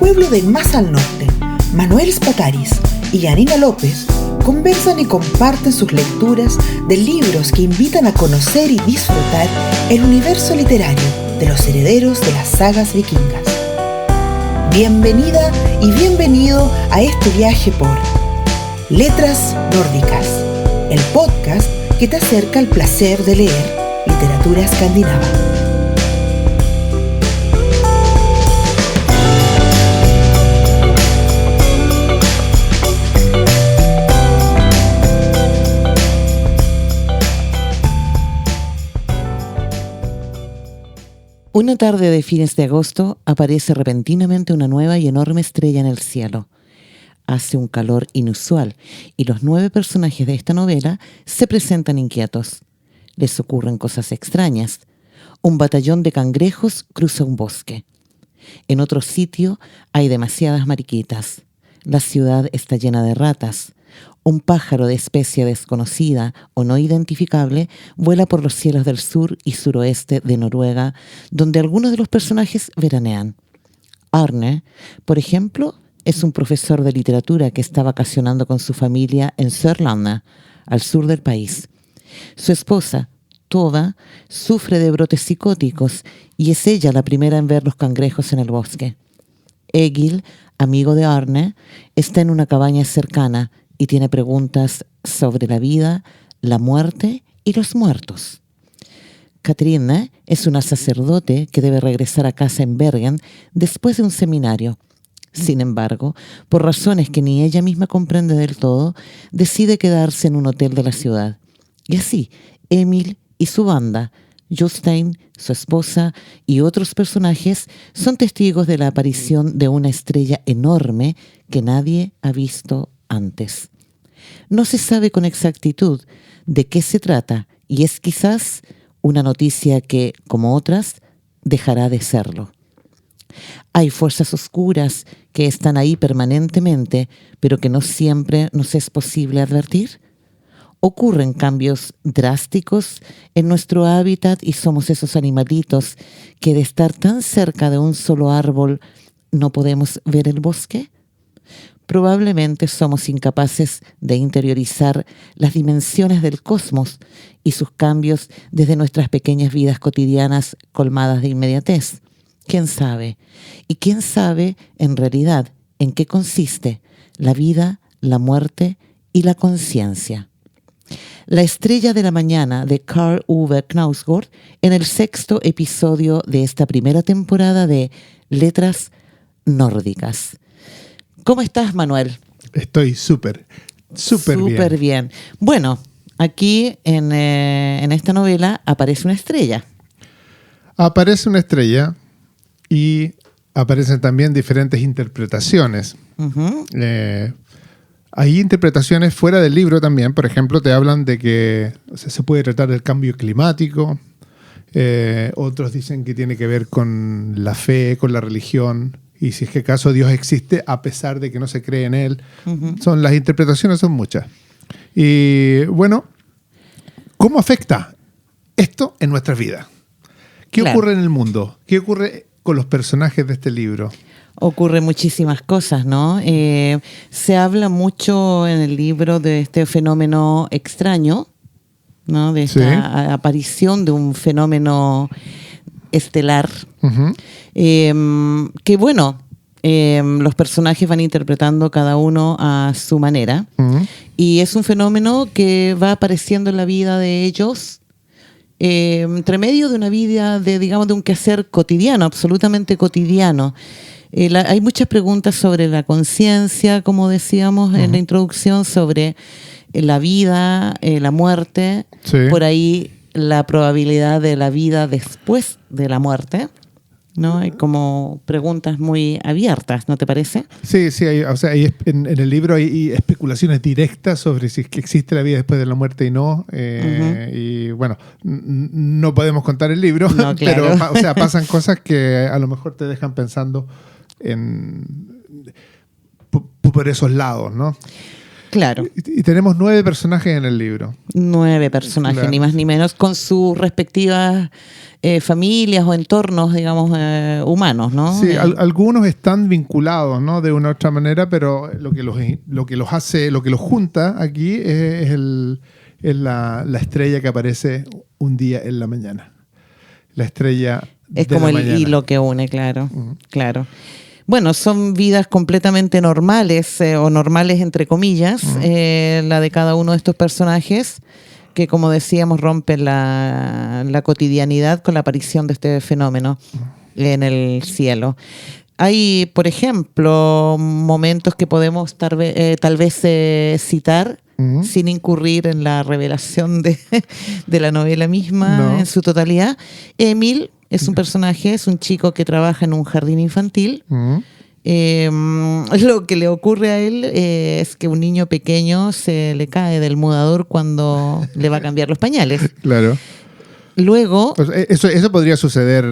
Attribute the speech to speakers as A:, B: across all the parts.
A: pueblo del más al norte, Manuel Spataris y Yanina López conversan y comparten sus lecturas de libros que invitan a conocer y disfrutar el universo literario de los herederos de las sagas vikingas. Bienvenida y bienvenido a este viaje por Letras Nórdicas, el podcast que te acerca al placer de leer literatura escandinava.
B: Una tarde de fines de agosto aparece repentinamente una nueva y enorme estrella en el cielo. Hace un calor inusual y los 9 personajes de esta novela se presentan inquietos. Les ocurren cosas extrañas. Un batallón de cangrejos cruza un bosque. En otro sitio hay demasiadas mariquitas. La ciudad está llena de ratas. Un pájaro de especie desconocida o no identificable vuela por los cielos del sur y suroeste de Noruega, donde algunos de los personajes veranean. Arne, por ejemplo, es un profesor de literatura que está vacacionando con su familia en Sørlandet, al sur del país. Su esposa, Tova, sufre de brotes psicóticos y es ella la primera en ver los cangrejos en el bosque. Egil, amigo de Arne, está en una cabaña cercana y tiene preguntas sobre la vida, la muerte y los muertos. Katrine es una sacerdote que debe regresar a casa en Bergen después de un seminario. Sin embargo, por razones que ni ella misma comprende del todo, decide quedarse en un hotel de la ciudad. Y así, Emil y su banda, Jostein, su esposa y otros personajes son testigos de la aparición de una estrella enorme que nadie ha visto antes. No se sabe con exactitud de qué se trata y es quizás una noticia que, como otras, dejará de serlo. Hay fuerzas oscuras que están ahí permanentemente, pero que no siempre nos es posible advertir. Ocurren cambios drásticos en nuestro hábitat y somos esos animalitos que de estar tan cerca de un solo árbol no podemos ver el bosque. Probablemente somos incapaces de interiorizar las dimensiones del cosmos y sus cambios desde nuestras pequeñas vidas cotidianas colmadas de inmediatez. ¿Quién sabe? Y quién sabe, en realidad, en qué consiste la vida, la muerte y la conciencia. La estrella de la mañana de Karl Ove Knausgård en el 6º episodio de esta primera temporada de Letras Nórdicas. ¿Cómo estás, Manuel?
C: Estoy súper bien.
B: Bueno, aquí en esta novela aparece una estrella.
C: Aparece una estrella y aparecen también diferentes interpretaciones.
B: Uh-huh.
C: Hay interpretaciones fuera del libro también. Por ejemplo, te hablan de que se puede tratar del cambio climático. Otros dicen que tiene que ver con la fe, con la religión. Y si es que acaso Dios existe a pesar de que no se cree en Él. Uh-huh. Las interpretaciones son muchas. Y bueno, ¿cómo afecta esto en nuestras vidas? ¿Qué ocurre en el mundo? ¿Qué ocurre con los personajes de este libro?
B: Ocurren muchísimas cosas, ¿no? Se habla mucho en el libro de este fenómeno extraño, ¿no? De esta aparición de un fenómeno estelar. Uh-huh. Que bueno, los personajes van interpretando cada uno a su manera. Uh-huh. Y es un fenómeno que va apareciendo en la vida de ellos entre medio de una vida de un quehacer cotidiano, absolutamente cotidiano. Hay muchas preguntas sobre la conciencia, como decíamos en la introducción, sobre la vida, la muerte, por ahí la probabilidad de la vida después de la muerte, ¿no? Hay como preguntas muy abiertas, ¿no te parece?
C: Sí, hay en el libro hay especulaciones directas sobre si existe la vida después de la muerte y no. Y bueno, no podemos contar el libro, no, claro. Pero pasan cosas que a lo mejor te dejan pensando por esos lados, ¿no?
B: Claro.
C: Y tenemos 9 personajes en el libro.
B: 9 personajes,
C: Claro.
B: ni más ni menos, con sus respectivas familias o entornos, digamos, humanos, ¿no?
C: Sí, algunos están vinculados, ¿no? De una u otra manera, pero lo que los hace, lo que los junta aquí es la estrella que aparece un día en la mañana. La estrella
B: Es
C: de
B: como
C: la
B: el
C: mañana.
B: hilo que une, claro, claro. Bueno, son vidas completamente normales, o normales entre comillas, la de cada uno de estos personajes, que como decíamos rompen la cotidianidad con la aparición de este fenómeno en el cielo. Hay, por ejemplo, momentos que podemos tal vez citar sin incurrir en la revelación de la novela misma
C: No.
B: en su totalidad. Emil es un personaje, es un chico que trabaja en un jardín infantil. Lo que le ocurre a él es que un niño pequeño se le cae del mudador cuando le va a cambiar los pañales.
C: Claro.
B: Luego,
C: Pues eso podría suceder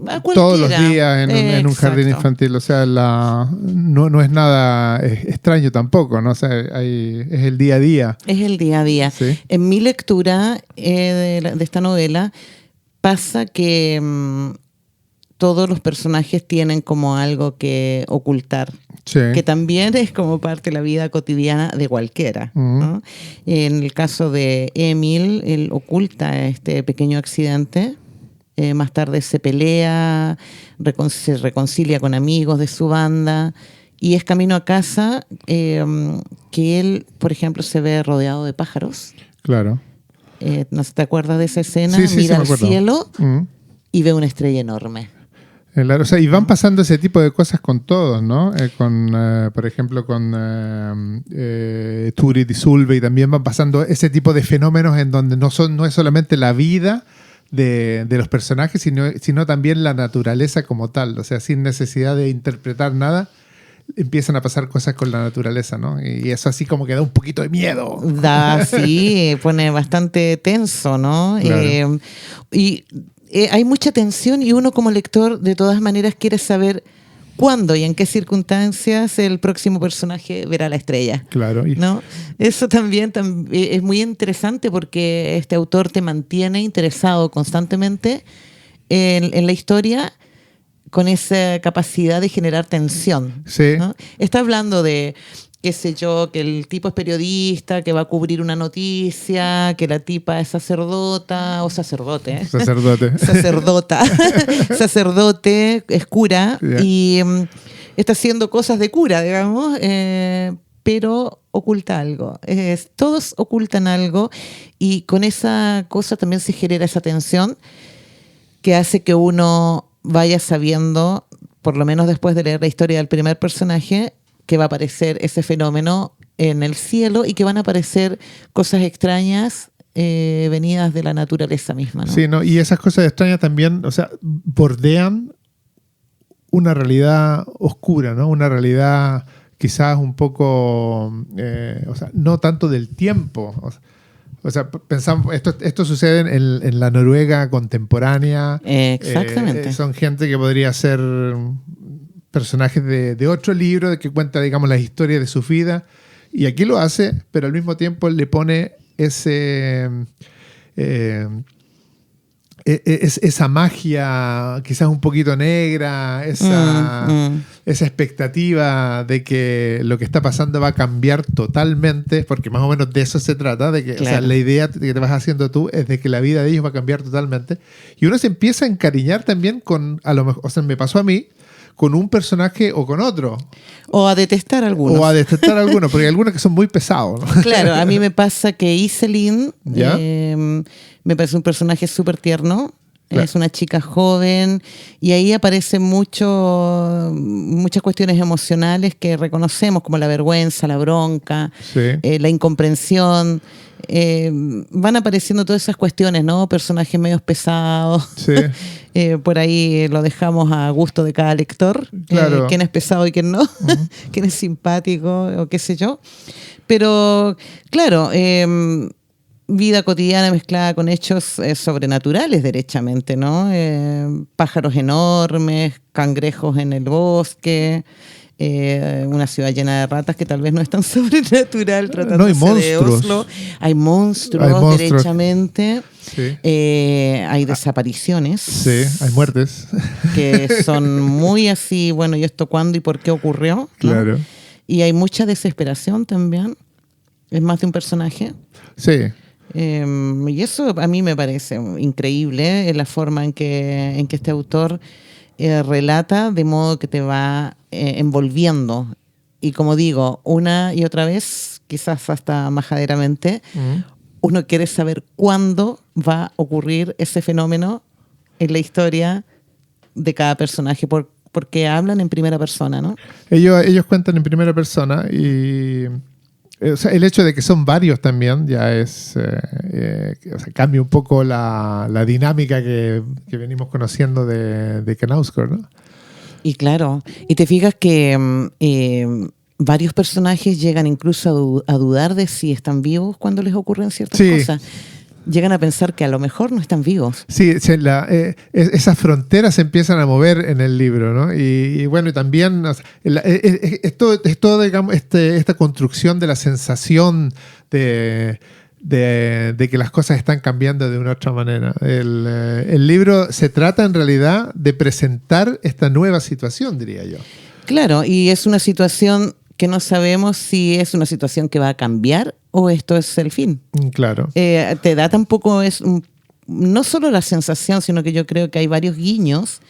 B: A
C: todos los
B: cualquiera.
C: días en un jardín
B: Exacto.
C: infantil. O sea, no es nada extraño tampoco, ¿no? O sea, es el día a día.
B: es el día a día.
C: Sí.
B: En mi lectura de esta novela pasa que todos los personajes tienen como algo que ocultar,
C: Sí.
B: que también es como parte de la vida cotidiana de cualquiera, ¿no? En el caso de Emil, él oculta este pequeño accidente. Más tarde se pelea, se reconcilia con amigos de su banda y es camino a casa que él, por ejemplo, se ve rodeado de pájaros.
C: Claro.
B: ¿No te acuerdas de esa escena?
C: Sí, sí,
B: Mira
C: sí, me
B: al
C: acuerdo.
B: cielo
C: Mm.
B: y ve una estrella enorme.
C: Claro, o sea, y van pasando ese tipo de cosas con todos, ¿no? Por ejemplo, con Turid y Solveig también van pasando ese tipo de fenómenos en donde no es solamente la vida de los personajes, sino también la naturaleza como tal. O sea, sin necesidad de interpretar nada, empiezan a pasar cosas con la naturaleza, ¿no? Y eso así como que da un poquito de miedo.
B: Sí, pone bastante tenso, ¿no?
C: Claro.
B: Hay mucha tensión y uno como lector de todas maneras quiere saber cuándo y en qué circunstancias el próximo personaje verá la estrella.
C: Claro.
B: ¿No? Eso también es muy interesante porque este autor te mantiene interesado constantemente en la historia con esa capacidad de generar tensión.
C: Sí.
B: ¿No? Está hablando de, qué sé yo, que el tipo es periodista, que va a cubrir una noticia, que la tipa es sacerdota o sacerdote.
C: Sacerdote.
B: Sacerdote, es cura,
C: Yeah.
B: y está haciendo cosas de cura, digamos, pero oculta algo. Todos ocultan algo y con esa cosa también se genera esa tensión que hace que uno vaya sabiendo, por lo menos después de leer la historia del primer personaje, que va a aparecer ese fenómeno en el cielo y que van a aparecer cosas extrañas venidas de la naturaleza misma, ¿no?
C: Sí, ¿no? Y esas cosas extrañas también, o sea, bordean una realidad oscura, ¿no? Una realidad quizás un poco, o sea, no tanto del tiempo. O sea, pensamos, esto sucede en la Noruega contemporánea.
B: Exactamente.
C: Son gente que podría ser personajes de otro libro que cuenta, digamos, las historias de su vida. Y aquí lo hace, pero al mismo tiempo le pone esa magia quizás un poquito negra, esa expectativa de que lo que está pasando va a cambiar totalmente, porque más o menos de eso se trata, de que
B: Claro.
C: o sea, la idea que te vas haciendo tú es de que la vida de ellos va a cambiar totalmente. Y uno se empieza a encariñar también con, a lo mejor, o sea, me pasó a mí, con un personaje o con otro.
B: O a detestar algunos.
C: O a detestar algunos, porque hay algunos que son muy pesados, ¿no?
B: Claro, a mí me pasa que Iselin
C: ¿Ya?
B: me parece un personaje súper tierno.
C: Claro.
B: Es una chica joven y ahí aparecen muchas cuestiones emocionales que reconocemos, como la vergüenza, la bronca,
C: Sí.
B: la incomprensión. Van apareciendo todas esas cuestiones, ¿no? Personajes medios pesados.
C: Sí.
B: Por ahí lo dejamos a gusto de cada lector.
C: Claro.
B: Quién es pesado y quién no. Quién es simpático o qué sé yo. Pero, claro, vida cotidiana mezclada con hechos sobrenaturales, derechamente, ¿no? Pájaros enormes, cangrejos en el bosque, una ciudad llena de ratas que tal vez no es tan sobrenatural,
C: No, hay
B: tratándose de
C: monstruos.
B: Oslo. Hay monstruos, derechamente.
C: Sí.
B: Hay desapariciones.
C: Sí, hay muertes.
B: Que son muy así, bueno, ¿y esto cuándo y por qué ocurrió? ¿no?
C: Claro.
B: Y hay mucha desesperación también. Es más de un personaje.
C: Sí.
B: Y eso a mí me parece increíble, la forma en que este autor relata, de modo que te va envolviendo. Y como digo, una y otra vez, quizás hasta majaderamente, uno quiere saber cuándo va a ocurrir ese fenómeno en la historia de cada personaje, porque hablan en primera persona, ¿no?
C: Ellos cuentan en primera persona y o sea, el hecho de que son varios también ya es o sea, cambia un poco la dinámica que venimos conociendo de Knausgård, ¿no?
B: Y claro, y te fijas que varios personajes llegan incluso a dudar de si están vivos cuando les ocurren ciertas cosas. Llegan a pensar que a lo mejor no están vivos.
C: Sí, esas fronteras se empiezan a mover en el libro, ¿no? Y bueno, y también o sea, es todo, digamos, esta construcción de la sensación de que las cosas están cambiando de una otra manera. El libro se trata en realidad de presentar esta nueva situación, diría yo.
B: Claro, y es una situación que no sabemos si es una situación que va a cambiar o esto es el fin.
C: Claro.
B: Te da tampoco no solo la sensación, sino que yo creo que hay varios guiños,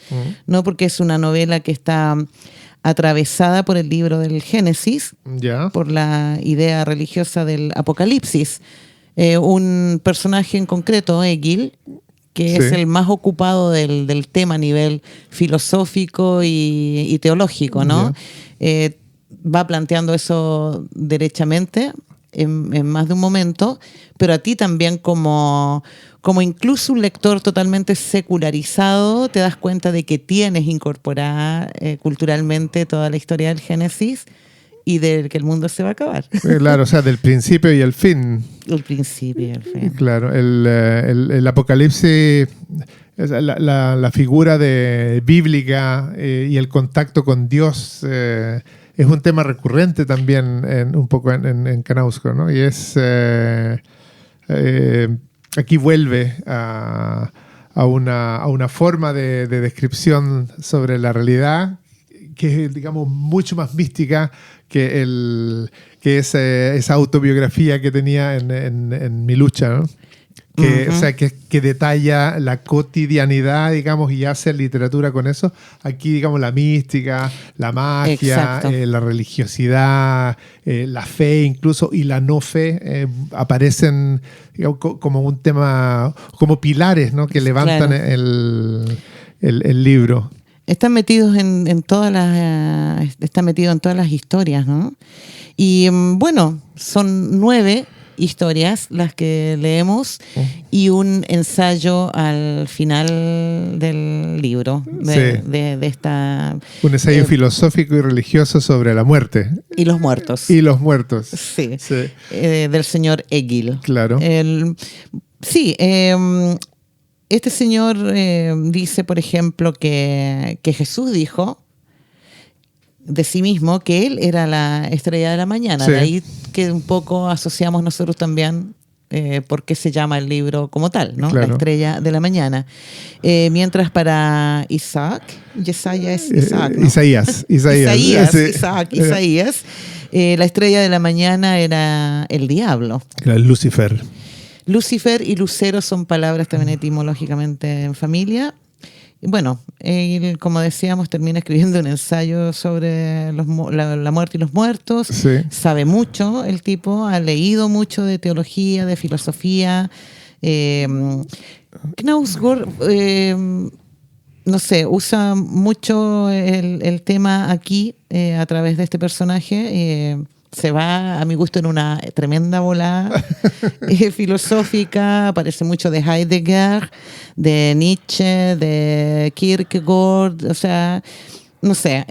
B: ¿no? Porque es una novela que está atravesada por el libro del Génesis, por la idea religiosa del Apocalipsis. Un personaje en concreto, Egil, que es el más ocupado del tema a nivel filosófico y teológico, ¿no? Va planteando eso derechamente en más de un momento, pero a ti también como incluso un lector totalmente secularizado te das cuenta de que tienes incorporada culturalmente toda la historia del Génesis y de que el mundo se va a acabar.
C: Claro, o sea, del principio y el fin.
B: El principio y el fin.
C: Claro, el Apocalipsis, la figura bíblica y el contacto con Dios es un tema recurrente también un poco en Knausgård, ¿no? Y aquí vuelve a una forma de descripción sobre la realidad que es, digamos, mucho más mística que esa autobiografía que tenía en Mi lucha, ¿no? O sea, que detalla la cotidianidad, digamos, y hace literatura con eso. Aquí, digamos, la mística, la magia, la religiosidad, la fe incluso, y la no fe aparecen, digamos, como un tema, como pilares, ¿no? Que levantan el libro.
B: Están metidos en todas está metido en todas las historias, ¿no? Y bueno, son 9 historias las que leemos y un ensayo al final del libro de esta...
C: Un ensayo filosófico y religioso sobre la muerte.
B: Y los muertos.
C: Y los muertos.
B: Sí. Del señor Egil.
C: Claro.
B: Este señor dice, por ejemplo, que Jesús dijo de sí mismo que él era la estrella de la mañana. De ahí que un poco asociamos nosotros también por qué se llama el libro como tal, ¿no? Claro. La estrella de la mañana. Mientras para Isaías, ¿no?
C: Isaías.
B: La estrella de la mañana era el diablo.
C: Era Lucifer.
B: Lucifer y lucero son palabras también etimológicamente en familia. Bueno, él, como decíamos, termina escribiendo un ensayo sobre la muerte y los muertos. Sí. Sabe mucho el tipo, ha leído mucho de teología, de filosofía. Knausgård, no sé, usa mucho el tema aquí a través de este personaje. Se va, a mi gusto, en una tremenda volada filosófica. Aparece mucho de Heidegger, de Nietzsche, de Kierkegaard. O sea, no sé.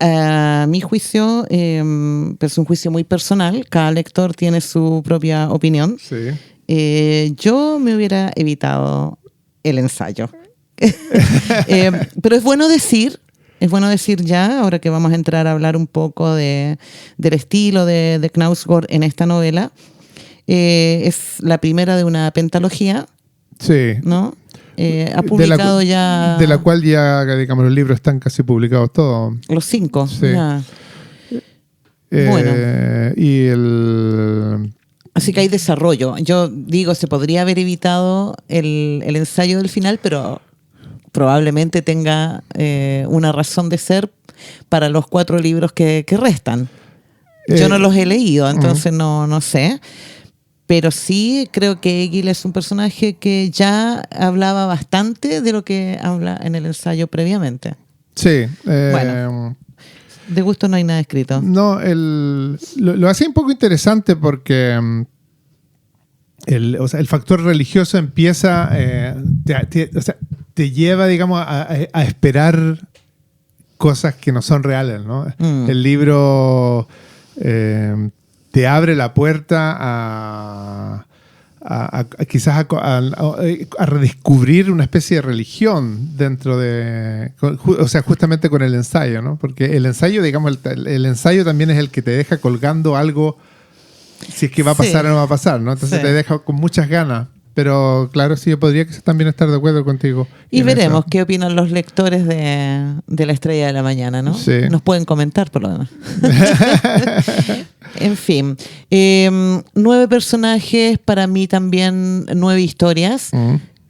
B: A mi juicio, pero es un juicio muy personal. Cada lector tiene su propia opinión. Sí. Yo me hubiera evitado el ensayo. Pero es bueno decir es bueno decir ya, ahora que vamos a entrar a hablar un poco del estilo de Knausgård en esta novela, es la primera de una pentalogía,
C: Sí.
B: ¿no? Ha publicado ya...
C: De la cual ya, digamos, los libros están casi publicados todos.
B: Los 5.
C: Sí.
B: Ya.
C: Bueno. Y
B: Así que hay desarrollo. Yo digo, se podría haber evitado el ensayo del final, pero probablemente tenga una razón de ser para los 4 libros que restan. Yo no los he leído, entonces no sé. Pero sí creo que Egil es un personaje que ya hablaba bastante de lo que habla en el ensayo previamente.
C: Sí.
B: Bueno, de gusto no hay nada escrito.
C: No, lo hace un poco interesante porque el factor religioso empieza, te lleva, digamos, a esperar cosas que no son reales, ¿no? El libro te abre la puerta a quizás a redescubrir una especie de religión dentro justamente con el ensayo, ¿no? Porque el ensayo, digamos, el ensayo también es el que te deja colgando algo, si es que va a pasar o no va a pasar, ¿no? Entonces te deja con muchas ganas. Pero claro, sí, yo podría también estar de acuerdo contigo.
B: Y veremos qué opinan los lectores de La Estrella de la Mañana, ¿no?
C: Sí.
B: Nos pueden comentar por lo demás. En fin, 9 personajes, para mí también 9 historias.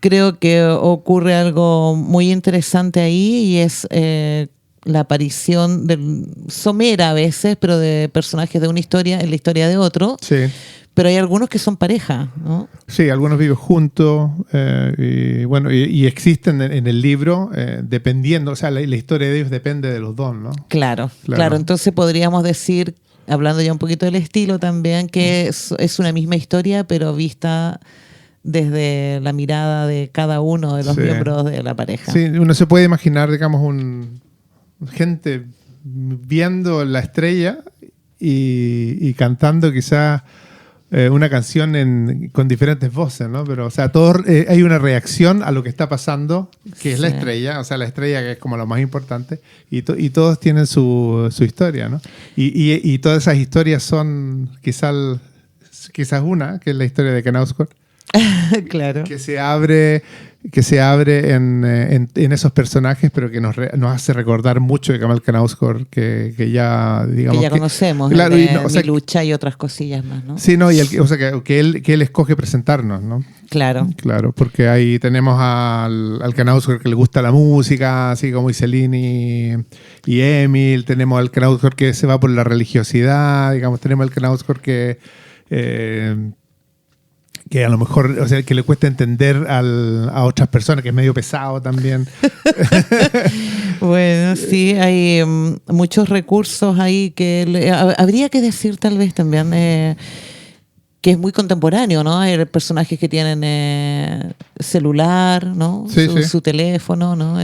B: Creo que ocurre algo muy interesante ahí y es la aparición somera a veces, pero de personajes de una historia en la historia de otro.
C: Sí.
B: Pero hay algunos que son pareja, ¿no?
C: Sí, algunos viven juntos y existen en el libro dependiendo, o sea, la historia de ellos depende de los dos, ¿no?
B: Claro. Entonces podríamos decir, hablando ya un poquito del estilo también, que es una misma historia, pero vista desde la mirada de cada uno de los miembros de la pareja.
C: Sí, uno se puede imaginar, digamos, gente viendo la estrella y cantando quizás una canción con diferentes voces, ¿no? Pero, o sea, hay una reacción a lo que está pasando, que es la estrella, o sea, la estrella que es como lo más importante, y todos tienen su historia, ¿no? Y todas esas historias son quizás una, que es la historia de Knausgård.
B: Claro.
C: Que se abre en esos personajes, pero que nos hace recordar mucho de Kemal Knausgård, que ya, digamos,
B: que ya conocemos,
C: claro,
B: Mi lucha y otras cosillas más, ¿no?
C: Sí, no, y que él escoge presentarnos, ¿no?
B: Claro,
C: porque ahí tenemos al Knausgård que le gusta la música, así como Iselin y Emil. Tenemos al Knausgård que se va por la religiosidad, digamos. Tenemos al Knausgård que a lo mejor, o sea, que le cuesta entender a otras personas, que es medio pesado también.
B: Bueno, sí, hay muchos recursos ahí que habría que decir tal vez también que es muy contemporáneo, ¿no? Hay personajes que tienen celular, ¿no? Su teléfono, ¿no?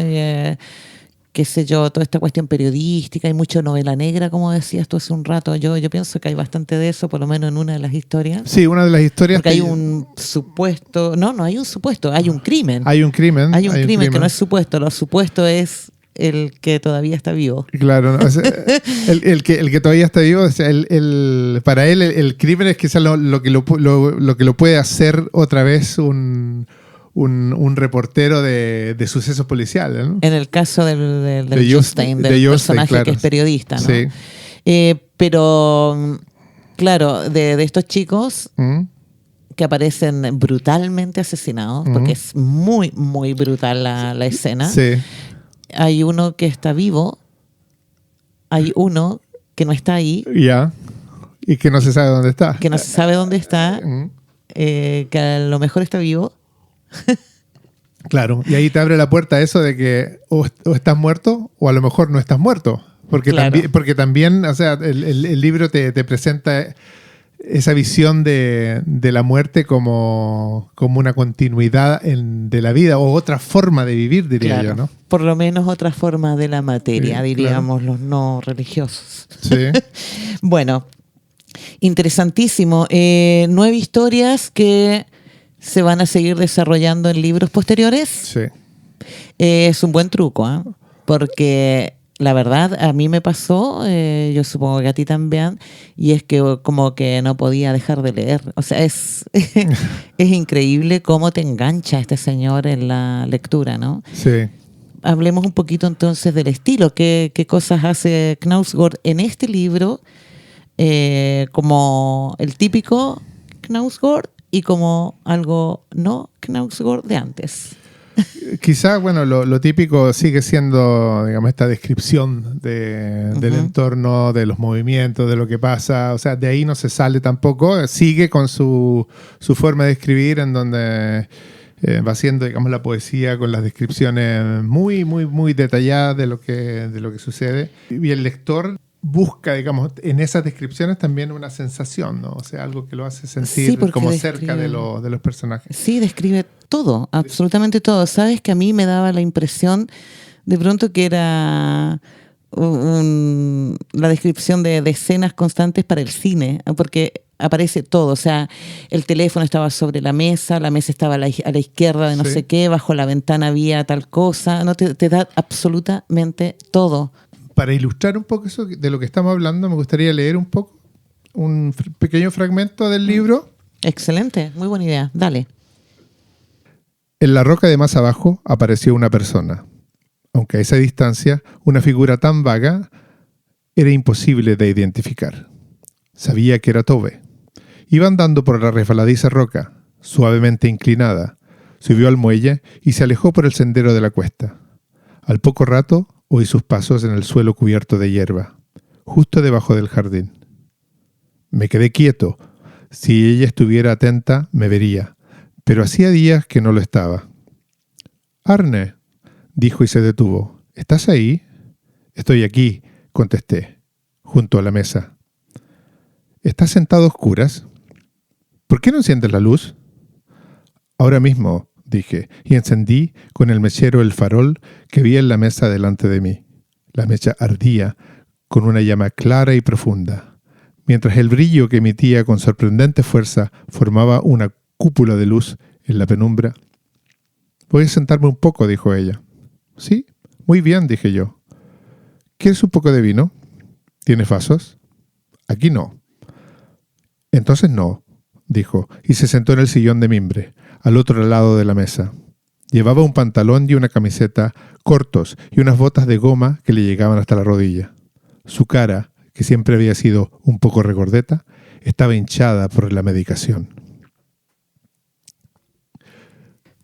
B: Qué sé yo, toda esta cuestión periodística, hay mucha novela negra, como decías tú hace un rato. Yo pienso que hay bastante de eso, por lo menos en una de las historias.
C: Sí, una de las historias.
B: Porque hay un supuesto, no hay un supuesto, hay un crimen.
C: Hay un crimen
B: que no es supuesto, lo supuesto es el que todavía está vivo.
C: Claro, ¿no? O sea, el que todavía está vivo, o sea, para él el crimen es quizás lo que lo puede hacer otra vez un reportero de sucesos policiales, ¿no?
B: En el caso del Jostein, del personaje claro, que es periodista, ¿no? Sí. Pero, claro, de estos chicos que aparecen brutalmente asesinados, porque es muy, muy brutal la escena.
C: Sí.
B: Hay uno que está vivo, hay uno que no está ahí.
C: Ya. Y que no se sabe dónde está.
B: Que no se sabe dónde está, que a lo mejor está vivo.
C: Claro, y ahí te abre la puerta a eso de que o estás muerto o a lo mejor no estás muerto. Porque, claro. También, o sea, el libro te presenta esa visión de la muerte como una continuidad de la vida o otra forma de vivir, diría yo, ¿no?
B: Por lo menos otra forma de la materia, diríamos los no religiosos.
C: Sí.
B: Bueno, interesantísimo. 9 historias que se van a seguir desarrollando en libros posteriores.
C: Sí.
B: Es un buen truco, porque la verdad, a mí me pasó, yo supongo que a ti también, y es que como que no podía dejar de leer. O sea, es increíble cómo te engancha este señor en la lectura, ¿no?
C: Sí.
B: Hablemos un poquito entonces del estilo. ¿Qué cosas hace Knausgård en este libro como el típico Knausgård y como algo no Knausgård de antes?
C: Quizás, bueno, lo típico sigue siendo, digamos, esta descripción del entorno, de los movimientos, de lo que pasa. O sea, de ahí no se sale tampoco. Sigue con su forma de escribir, en donde va haciendo, digamos, la poesía con las descripciones muy, muy, muy detalladas de lo que sucede. Y el lector busca, digamos, en esas descripciones también una sensación, ¿no? O sea, algo que lo hace sentir como cerca de los personajes.
B: Sí, describe todo, absolutamente todo. Sabes que a mí me daba la impresión de pronto que era la descripción de escenas constantes para el cine, porque aparece todo. O sea, el teléfono estaba sobre la mesa estaba a la izquierda de no sé qué, bajo la ventana había tal cosa. No te da absolutamente todo.
C: Para ilustrar un poco eso de lo que estamos hablando, me gustaría leer un poco, un pequeño fragmento del libro.
B: Excelente, muy buena idea. Dale.
C: En la roca de más abajo apareció una persona. Aunque a esa distancia, una figura tan vaga era imposible de identificar. Sabía que era Tove. Iba andando por la resbaladiza roca, suavemente inclinada. Subió al muelle y se alejó por el sendero de la cuesta. Al poco rato, oí sus pasos en el suelo cubierto de hierba, justo debajo del jardín. Me quedé quieto. Si ella estuviera atenta, me vería, pero hacía días que no lo estaba. «Arne», dijo y se detuvo. «¿Estás ahí?» «Estoy aquí», contesté, junto a la mesa. «¿Estás sentado a oscuras? ¿Por qué no enciendes la luz?» «Ahora mismo», dije, y encendí con el mechero el farol que vi en la mesa delante de mí. La mecha ardía con una llama clara y profunda, mientras el brillo que emitía con sorprendente fuerza formaba una cúpula de luz en la penumbra. «Voy a sentarme un poco», dijo ella. «Sí, muy bien», dije yo. «¿Quieres un poco de vino? ¿Tienes vasos?» «Aquí no». «Entonces no», dijo, y se sentó en el sillón de mimbre, al otro lado de la mesa. Llevaba un pantalón y una camiseta cortos y unas botas de goma que le llegaban hasta la rodilla. Su cara, que siempre había sido un poco regordeta, estaba hinchada por la medicación.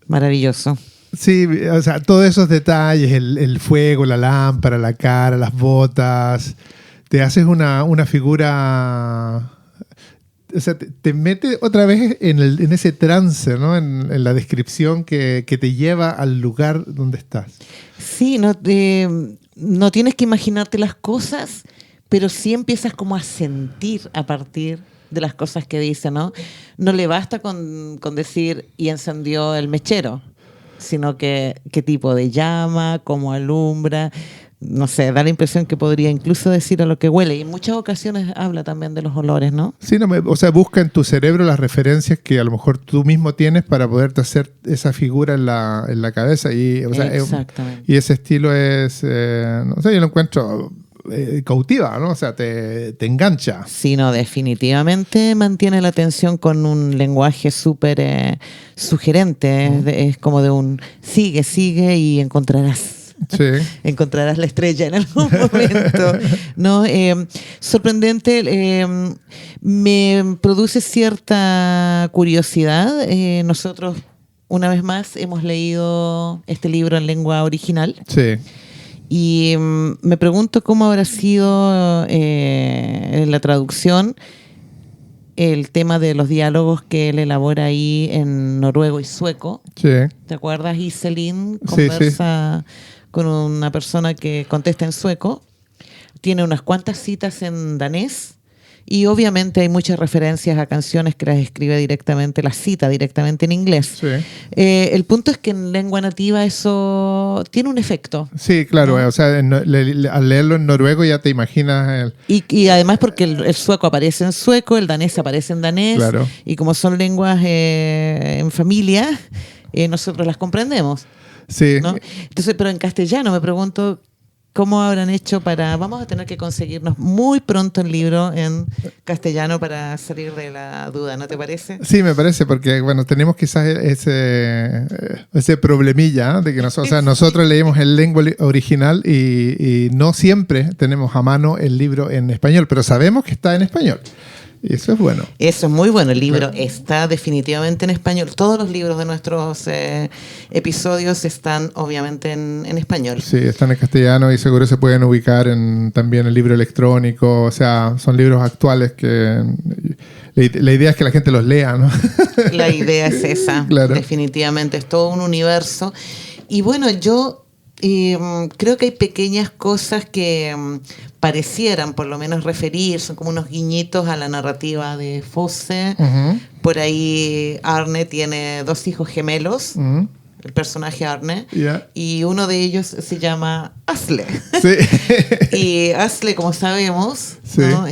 B: Maravilloso.
C: Sí, o sea, todos esos detalles, el fuego, la lámpara, la cara, las botas, te haces una figura... O sea, te mete otra vez en ese trance, ¿no? En la descripción que te lleva al lugar donde estás.
B: Sí, no tienes que imaginarte las cosas, pero sí empiezas como a sentir a partir de las cosas que dice, ¿no? No le basta con decir y encendió el mechero, sino que qué tipo de llama, cómo alumbra. No sé, da la impresión que podría incluso decir a lo que huele. Y en muchas ocasiones habla también de los olores, ¿no?
C: Sí, o sea, busca en tu cerebro las referencias que a lo mejor tú mismo tienes para poderte hacer esa figura en la cabeza. Y, o sea,
B: exactamente.
C: Y ese estilo es, no sé, yo lo encuentro cautiva, ¿no? O sea, te engancha.
B: Sí, no, definitivamente mantiene la atención con un lenguaje súper sugerente. Es como de un sigue y encontrarás.
C: Sí.
B: Encontrarás la estrella en algún momento, ¿no? Sorprendente, me produce cierta curiosidad. Nosotros, una vez más, hemos leído este libro en lengua original.
C: Sí.
B: Y me pregunto cómo habrá sido en la traducción el tema de los diálogos que él elabora ahí en noruego y sueco.
C: Sí.
B: ¿Te acuerdas? Iselin conversa con una persona que contesta en sueco. Tiene unas cuantas citas en danés. Y obviamente hay muchas referencias a canciones que las escribe directamente, las cita directamente en inglés.
C: Sí.
B: El punto es que en lengua nativa eso tiene un efecto.
C: Sí, claro.
B: ¿No?
C: O sea, al leerlo en noruego ya te imaginas...
B: Y además porque el sueco aparece en sueco, el danés aparece en danés.
C: Claro.
B: Y como son lenguas en familia, nosotros las comprendemos.
C: Sí.
B: ¿No? Entonces, pero en castellano me pregunto ¿Cómo habrán hecho para...? Vamos a tener que conseguirnos muy pronto el libro en castellano para salir de la duda, ¿no te parece?
C: Sí, me parece, porque bueno, tenemos quizás ese problemilla, ¿no? De que nosotros leímos el lengua original y no siempre tenemos a mano el libro en español, pero sabemos que está en español. Y eso es bueno.
B: Eso es muy bueno. El libro está definitivamente en español. Todos los libros de nuestros episodios están obviamente en español.
C: Sí, están en castellano y seguro se pueden ubicar también el libro electrónico. O sea, son libros actuales que la idea es que la gente los lea, ¿no?
B: La idea es esa.
C: Claro.
B: Definitivamente. Es todo un universo. Y bueno, yo creo que hay pequeñas cosas que parecieran por lo menos referir, son como unos guiñitos a la narrativa de Fosse.
C: Uh-huh.
B: Por ahí Arne tiene 2 hijos gemelos,
C: Uh-huh.
B: el personaje Arne,
C: Yeah.
B: y uno de ellos se llama Asle.
C: Sí.
B: Y Asle, como sabemos,
C: Sí.
B: ¿no?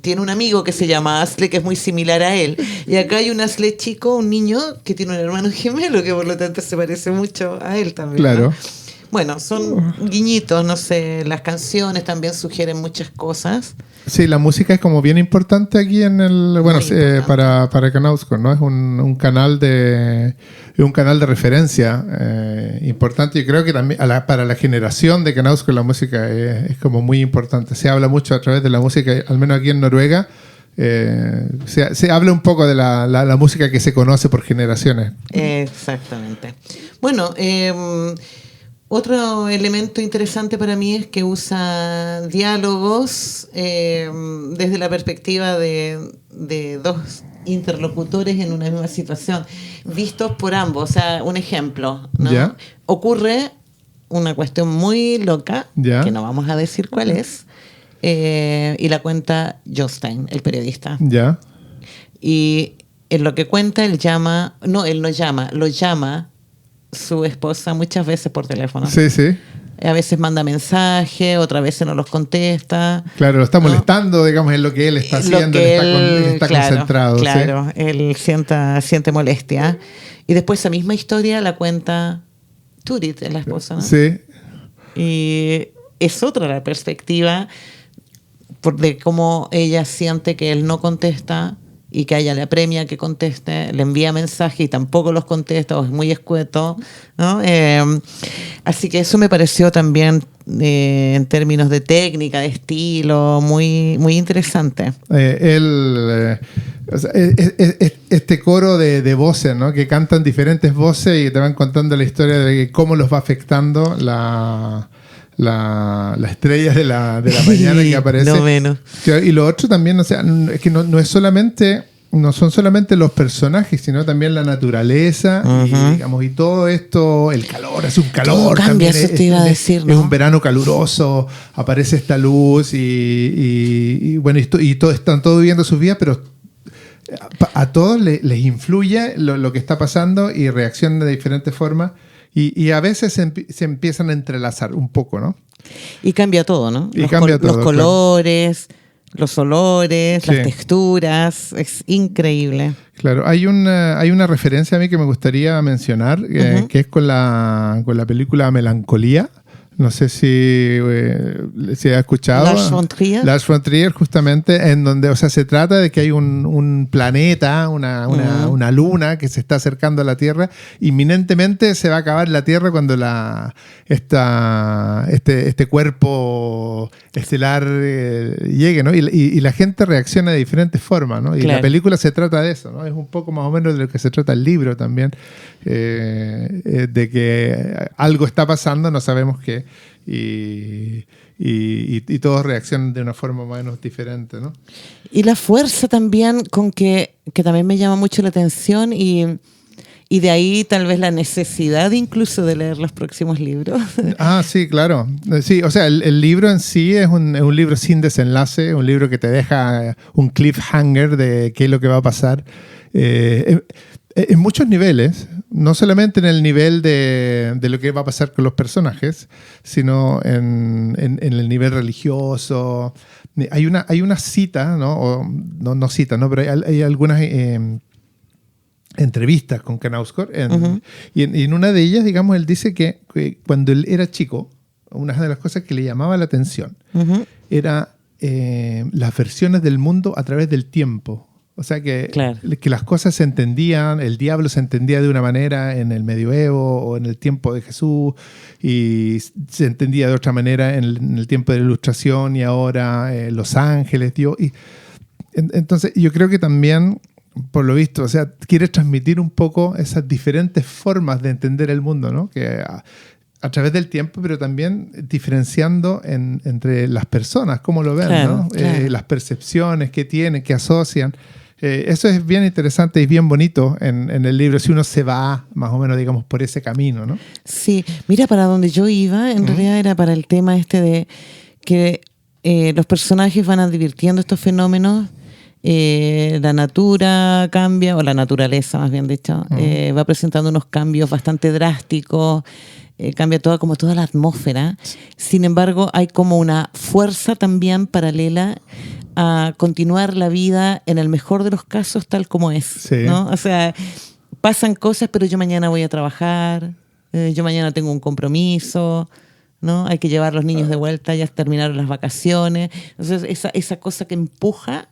B: Tiene un amigo que se llama Asle, que es muy similar a él. Y acá hay un Asle chico, un niño, que tiene un hermano gemelo, que por lo tanto se parece mucho a él también.
C: Claro.
B: ¿no? Bueno, son guiñitos, no sé, las canciones también sugieren muchas cosas.
C: Sí, la música es como bien importante aquí en el... Bueno, para Knausgård, ¿no? Es un canal de referencia importante. Y creo que también para la generación de Knausgård la música es como muy importante. Se habla mucho a través de la música, al menos aquí en Noruega. Se habla un poco de la música que se conoce por generaciones.
B: Exactamente. Bueno, otro elemento interesante para mí es que usa diálogos desde la perspectiva de 2 interlocutores en una misma situación, vistos por ambos. O sea, un ejemplo, ¿no?
C: ¿Ya?
B: Ocurre una cuestión muy loca,
C: ¿Ya?
B: que no vamos a decir cuál es, y la cuenta Jostein, el periodista.
C: ¿Ya?
B: Y en lo que cuenta, lo llama su esposa muchas veces por teléfono.
C: Sí, sí.
B: A veces manda mensajes, otras veces no los contesta.
C: Claro, lo está
B: ¿no?
C: molestando, digamos, en lo que él está haciendo, está concentrado.
B: Claro,
C: ¿sí?
B: él siente molestia. Y después esa misma historia la cuenta Turit, la esposa, ¿no?
C: Sí.
B: Y es otra la perspectiva de cómo ella siente que él no contesta y que a ella le apremia que conteste, le envía mensajes y tampoco los contesta o es muy escueto, ¿no? Así que eso me pareció también en términos de técnica, de estilo, muy, muy interesante.
C: Este coro de voces, ¿no? Que cantan diferentes voces y te van contando la historia de cómo los va afectando la estrella de la mañana que aparece.
B: No menos.
C: Y lo otro también, o sea, es que no son solamente los personajes, sino también la naturaleza,
B: Uh-huh.
C: y todo esto, el calor, es un calor.
B: Todo cambia,
C: también
B: eso te iba a decir, ¿no?
C: Es un verano caluroso, aparece esta luz y bueno, y están todos viviendo sus vidas, pero a todos les influye lo que está pasando y reaccionan de diferentes formas. Y a veces se empiezan a entrelazar un poco, ¿no?
B: Y cambia todo, ¿no?
C: Y cambia todo,
B: los colores, los olores,
C: Sí.
B: las texturas, es increíble.
C: Claro, hay una referencia a mí que me gustaría mencionar,
B: Uh-huh.
C: que es con la película Melancolía. No sé si ha escuchado. Lars von Trier, justamente, en donde, o sea, se trata de que hay un planeta, una luna que se está acercando a la Tierra. Inminentemente se va a acabar la Tierra cuando este cuerpo estelar llegue, ¿no? Y la gente reacciona de diferentes formas, ¿no? Y
B: claro.
C: La película se trata de eso, ¿no? Es un poco más o menos de lo que se trata el libro también, de que algo está pasando, no sabemos qué, y todos reaccionan de una forma más o menos diferente, ¿no?
B: Y la fuerza también con que también me llama mucho la atención y de ahí tal vez la necesidad incluso de leer los próximos libros.
C: Ah, sí, claro. Sí, o sea, el libro en sí es un libro sin desenlace, un libro que te deja un cliffhanger de qué es lo que va a pasar. En muchos niveles, no solamente en el nivel de lo que va a pasar con los personajes, sino en el nivel religioso. Hay una cita, ¿no? No cita, ¿no? Pero hay algunas entrevistas con Knausgård,
B: Uh-huh.
C: y en una de ellas, digamos, él dice que cuando él era chico, una de las cosas que le llamaba la atención
B: Ujú.
C: era las versiones del mundo a través del tiempo. O sea
B: Claro.
C: que las cosas se entendían, el diablo se entendía de una manera en el medioevo o en el tiempo de Jesús, y se entendía de otra manera en el tiempo de la Ilustración, y ahora los ángeles, Dios. Entonces yo creo que también, por lo visto, o sea, quiere transmitir un poco esas diferentes formas de entender el mundo, ¿no? Que a través del tiempo, pero también diferenciando entre las personas, cómo lo ven,
B: Claro,
C: ¿no?
B: claro.
C: Las percepciones que tienen, que asocian. Eso es bien interesante y bien bonito en el libro, si uno se va más o menos, digamos, por ese camino, ¿no?
B: Sí, mira, para donde yo iba, en realidad era para el tema este de que los personajes van advirtiendo estos fenómenos, la natura cambia, o la naturaleza más bien dicho, va presentando unos cambios bastante drásticos, cambia como toda la atmósfera. Sin embargo, hay como una fuerza también paralela a continuar la vida en el mejor de los casos tal como es,
C: Sí.
B: ¿no? O sea, pasan cosas, pero yo mañana voy a trabajar, yo mañana tengo un compromiso, ¿no? Hay que llevar a los niños de vuelta, ya terminaron las vacaciones. Entonces, esa cosa que empuja,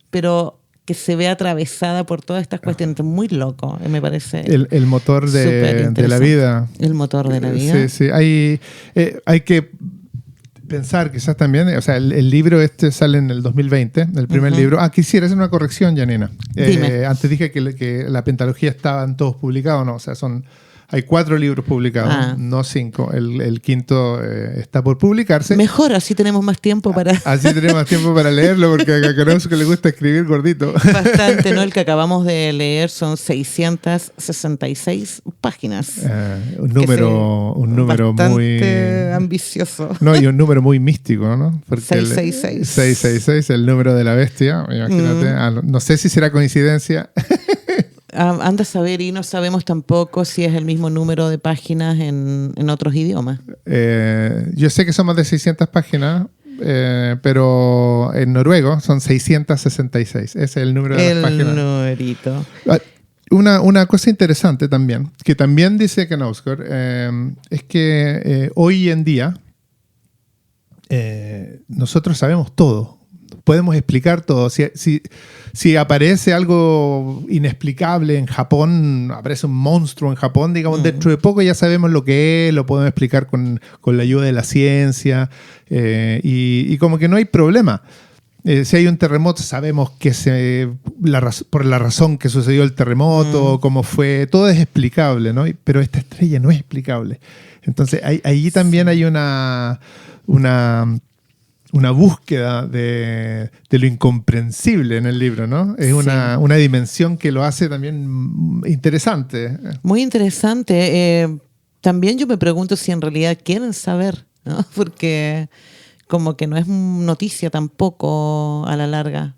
B: pero que se ve atravesada por todas estas cuestiones. Muy loco, me parece.
C: El motor de la
B: superinteresante.
C: vida.
B: El motor de la vida.
C: Sí, sí. Hay que pensar quizás también, o sea, el libro este sale en el 2020, el primer libro. Quisiera hacer una corrección, Janina.
B: Dime.
C: Antes dije que la pentalogía estaban todos publicados, no, o sea, hay 4 libros publicados, no 5. El quinto está por publicarse.
B: Mejor, así tenemos más tiempo para...
C: Así tenemos más tiempo para leerlo, porque a Caruso que le gusta escribir gordito.
B: Bastante, ¿no? El que acabamos de leer son 666 páginas.
C: Un número
B: bastante
C: muy
B: ambicioso.
C: No, y un número muy místico, ¿no? Porque
B: 666.
C: 666, el número de la bestia, imagínate. No sé si será coincidencia.
B: Anda a saber, y no sabemos tampoco si es el mismo número de páginas en otros idiomas.
C: Yo sé que son más de 600 páginas, pero en noruego son 666. Ese es el número de las páginas.
B: El numerito.
C: Una cosa interesante también, que también dice Knausgård, es que hoy en día nosotros sabemos todo. Podemos explicar todo. Si aparece algo inexplicable en Japón, aparece un monstruo en Japón, digamos, dentro de poco ya sabemos lo que es, lo podemos explicar con la ayuda de la ciencia, y como que no hay problema. Si hay un terremoto, sabemos que por la razón que sucedió el terremoto, cómo fue, todo es explicable, ¿no? Pero esta estrella no es explicable. Entonces, ahí también hay una búsqueda de lo incomprensible en el libro, ¿no? Es una dimensión que lo hace también interesante.
B: Muy interesante. También yo me pregunto si en realidad quieren saber, ¿no? Porque como que no es noticia tampoco a la larga.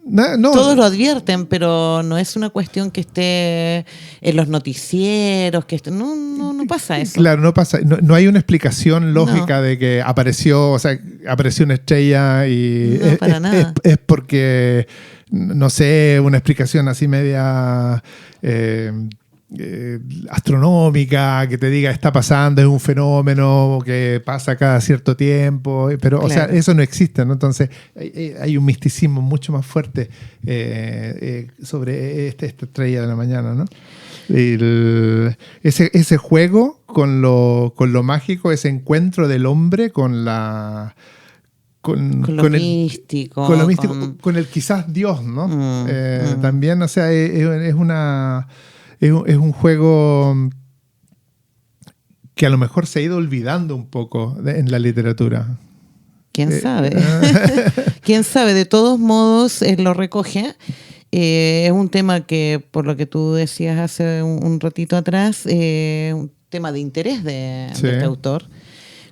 C: No,
B: Todos lo advierten, pero no es una cuestión que esté en los noticieros, no pasa eso.
C: Claro, no pasa. No hay una explicación lógica de que apareció una estrella y
B: No, para nada.
C: Es porque, no sé, una explicación así media astronómica, que te diga está pasando, es un fenómeno que pasa cada cierto tiempo, pero
B: Claro.
C: o sea, eso no existe, ¿no? Entonces hay un misticismo mucho más fuerte sobre esta estrella de la mañana, ¿no? Ese juego con lo mágico, ese encuentro del hombre con
B: lo místico.
C: Con lo místico, con el quizás Dios, ¿no? También, o sea, es un juego que a lo mejor se ha ido olvidando un poco en la literatura.
B: ¿Quién sabe? ¿Quién sabe? De todos modos, él lo recoge. Es un tema que, por lo que tú decías hace un ratito atrás, un tema de interés de este autor.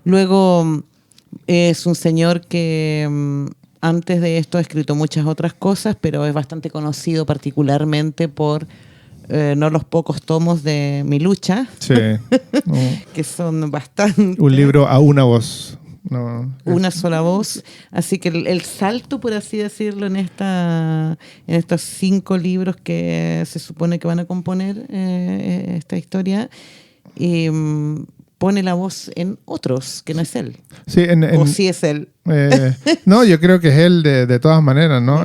B: Luego, es un señor que antes de esto ha escrito muchas otras cosas, pero es bastante conocido particularmente por no los pocos tomos de Mi lucha, que son bastante...
C: Un libro a una voz. No,
B: una sola voz. Así que el salto, por así decirlo, en estos 5 libros que se supone que van a componer esta historia, pone la voz en otros, que no es él.
C: Sí,
B: O sí es él.
C: no, yo creo que es él de todas maneras, ¿no?